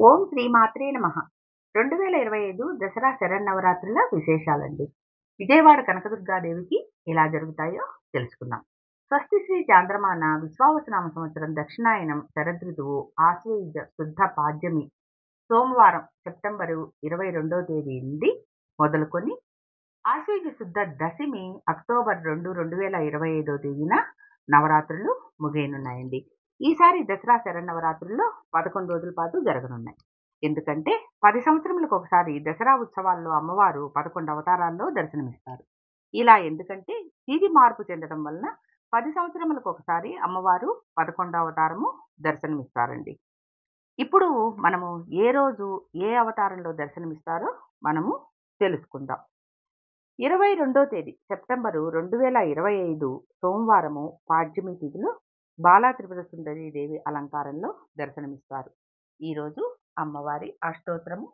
ఓం శ్రీమాత్రే నమః. 2025 దసరా శరన్నవరాత్రుల విశేషాలండి. విజయవాడ కనకదుర్గాదేవికి ఎలా జరుగుతాయో తెలుసుకుందాం. స్వస్తి శ్రీ చాంద్రమాన విశ్వావసునామ సంవత్సరం దక్షిణాయనం శరదృతువు ఆశ్వయుజ శుద్ధ పాడ్యమి సోమవారం సెప్టెంబరు 22వ తేదీ నుండి మొదలుకొని ఆశ్వయుజ శుద్ధ దశమి అక్టోబర్ 2, 2025వ తేదీన నవరాత్రులు ముగియనున్నాయండి. ఈసారి దసరా శరన్నవరాత్రుల్లో 11 రోజుల పాటు జరగనున్నాయి. ఎందుకంటే 10 సంవత్సరములకు ఒకసారి దసరా ఉత్సవాల్లో అమ్మవారు 11 అవతారాల్లో దర్శనమిస్తారు. ఇలా ఎందుకంటే తిథి మార్పు చెందడం వలన 10 సంవత్సరములకు ఒకసారి అమ్మవారు 11వ అవతారము దర్శనమిస్తారండి. ఇప్పుడు మనము ఏ రోజు ఏ అవతారంలో దర్శనమిస్తారో మనము తెలుసుకుందాం. 22వ తేదీ సెప్టెంబరు 2025 సోమవారము పాడ్యమి తిథిలో బాలా త్రిపుర సుందరి దేవి అలంకారంలో దర్శనమిస్తారు. ఈరోజు అమ్మవారి అష్టోత్తరము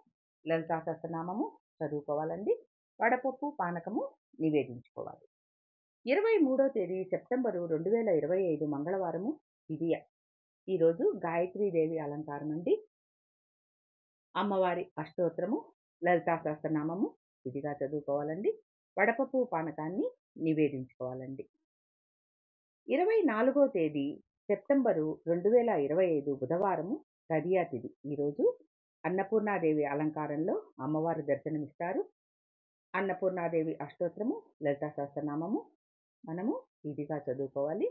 లలితా సహస్రనామము చదువుకోవాలండి. వడపప్పు పానకము నివేదించుకోవాలి. 23వ తేదీ సెప్టెంబరు 2025 మంగళవారము విధియ. ఈరోజు గాయత్రీదేవి అలంకారం అండి. అమ్మవారి అష్టోత్తరము లలితా సహస్రనామము విధిగా చదువుకోవాలండి. వడపప్పు పానకాన్ని నివేదించుకోవాలండి. 24వ తేదీ సెప్టెంబరు 2025 బుధవారము తదియా తిథి. ఈరోజు అన్నపూర్ణాదేవి అలంకారంలో అమ్మవారు దర్శనమిస్తారు. అన్నపూర్ణాదేవి అష్టోత్తరము లలితా సహస్రనామము మనము విధిగా చదువుకోవాలి.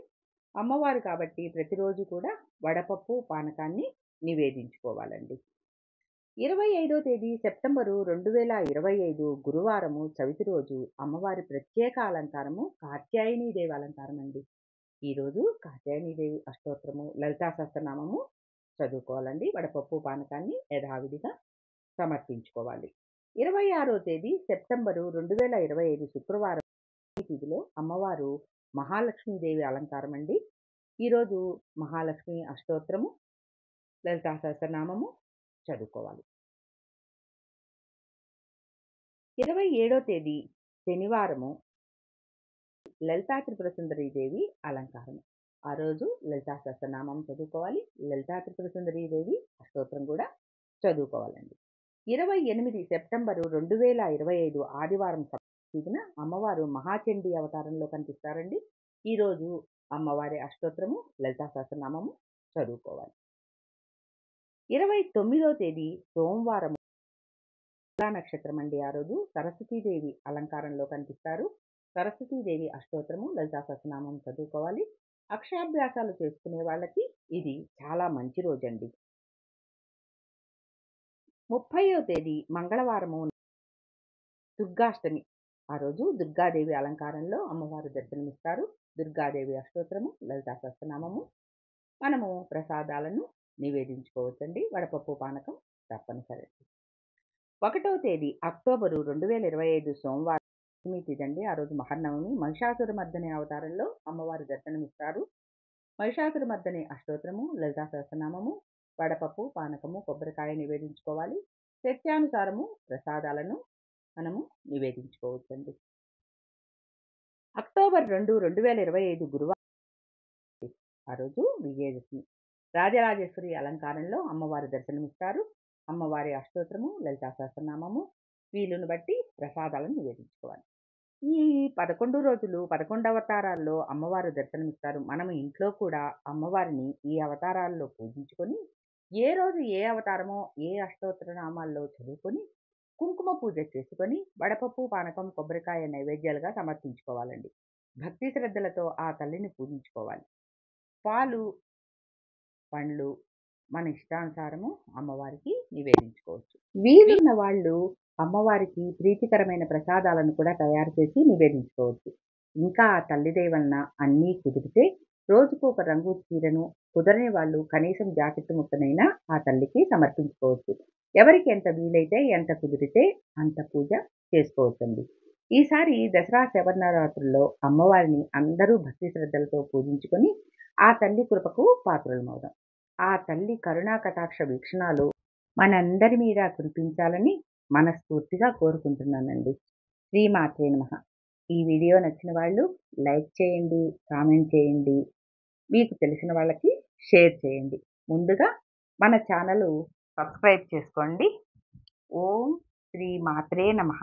అమ్మవారు కాబట్టి ప్రతిరోజు కూడా వడపప్పు పానకాన్ని నివేదించుకోవాలండి. 25వ తేదీ సెప్టెంబరు 2025 గురువారము చవితి రోజు అమ్మవారి ప్రత్యేక అలంకారము కాత్యాయనీదేవి అలంకారం అండి. ఈరోజు కాత్యాయనీదేవి అష్టోత్తరము లలితా సహస్రనామము చదువుకోవాలండి. వడపప్పు పానకాన్ని యథావిధిగా సమర్పించుకోవాలి. 26వ తేదీ సెప్టెంబరు 2025 శుక్రవారం తిథిలో అమ్మవారు మహాలక్ష్మీదేవి అలంకారం అండి. ఈరోజు మహాలక్ష్మి అష్టోత్తరము లలితా సహస్రనామము చదువుకోవాలి. 27వ తేదీ శనివారము లలితా త్రిపుర సుందరి దేవి అలంకారం. ఆ రోజు లలితా సహస్రనామం చదువుకోవాలి. లలితా త్రిపుర సుందరి దేవి అష్టోత్తరం కూడా చదువుకోవాలండి. 28 సెప్టెంబరు 2025 ఆదివారం తిథిన అమ్మవారు మహాచండీ అవతారంలో కనిపిస్తారండి. ఈరోజు అమ్మవారి అష్టోత్తరము లలితా సహస్రనామము చదువుకోవాలి. 29వ తేదీ సోమవారం నక్షత్రం అండి. ఆ రోజు సరస్వతీదేవి అలంకారంలో కనిపిస్తారు. సరస్వతీదేవి అష్టోత్తరము లలితా సహస్రనామం చదువుకోవాలి. అక్షరాభ్యాసాలు చేసుకునే వాళ్ళకి ఇది చాలా మంచి రోజండి. 30వ తేదీ మంగళవారము దుర్గాష్టమి. ఆ రోజు దుర్గాదేవి అలంకారంలో అమ్మవారు దర్శనమిస్తారు. దుర్గాదేవి అష్టోత్తరము లలితా సహస్రనామము మనము ప్రసాదాలను నివేదించుకోవచ్చండి. వడపప్పు పానకం తప్పనిసరి. 1వ తేదీ అక్టోబరు 2025 సోమవారం తిథండి. ఆ రోజు మహర్నవమి. మహిషాసురమర్దిని అవతారంలో అమ్మవారు దర్శనమిస్తారు. మహిషాసురమర్దిని అష్టోత్తరము లలితా సహస్రనామము వడపప్పు పానకము కొబ్బరికాయ నివేదించుకోవాలి. శక్త్యానుసారము ప్రసాదాలను మనము నివేదించుకోవచ్చండి. అక్టోబర్ 2, 2025 గురువారం. ఆ రోజు విజయదశమి. రాజరాజేశ్వరి అలంకారంలో అమ్మవారు దర్శనమిస్తారు. అమ్మవారి అష్టోత్తరము లలితా సహస్రనామము వీలును బట్టి ప్రసాదాలను నివేదించుకోవాలి. ఈ 11 రోజులు 11 అవతారాల్లో అమ్మవారు దర్శనమిస్తారు. మనం ఇంట్లో కూడా అమ్మవారిని ఈ అవతారాల్లో పూజించుకొని ఏ రోజు ఏ అవతారమో ఏ అష్టోత్తర నామాల్లో చదువుకొని కుంకుమ పూజ చేసుకొని వడపప్పు పానకం కొబ్బరికాయ నైవేద్యాలుగా సమర్పించుకోవాలండి. భక్తి శ్రద్ధలతో ఆ తల్లిని పూజించుకోవాలి. పాలు పండ్లు మన ఇష్టానుసారము అమ్మవారికి నివేదించుకోవచ్చు. వీలున్న వాళ్ళు అమ్మవారికి ప్రీతికరమైన ప్రసాదాలను కూడా తయారు చేసి నివేదించుకోవచ్చు. ఇంకా ఆ తల్లిదయ వలన అన్నీ కుదిరితే రోజుకు ఒక రంగు చీరను, కుదరని వాళ్ళు కనీసం జాకెట్ ముక్కనైనా ఆ తల్లికి సమర్పించుకోవచ్చు. ఎవరికి ఎంత వీలైతే ఎంత కుదిరితే అంత పూజ చేసుకోవచ్చండి. ఈసారి దసరా శరన్నవరాత్రుల్లో అమ్మవారిని అందరూ భక్తి శ్రద్ధలతో పూజించుకొని ఆ తల్లి కృపకు పాత్రులమవుదాం. ఆ తల్లి కరుణా కటాక్ష వీక్షణాలు మనందరి మీద కురిపించాలని మనస్ఫూర్తిగా కోరుకుంటున్నానండి. శ్రీమాత్రే నమః. ఈ వీడియో నచ్చిన వాళ్ళు లైక్ చేయండి, కామెంట్ చేయండి, మీకు తెలిసిన వాళ్ళకి షేర్ చేయండి. ముందుగా మన ఛానల్ సబ్స్క్రైబ్ చేసుకోండి. ఓం శ్రీ మాత్రే నమః.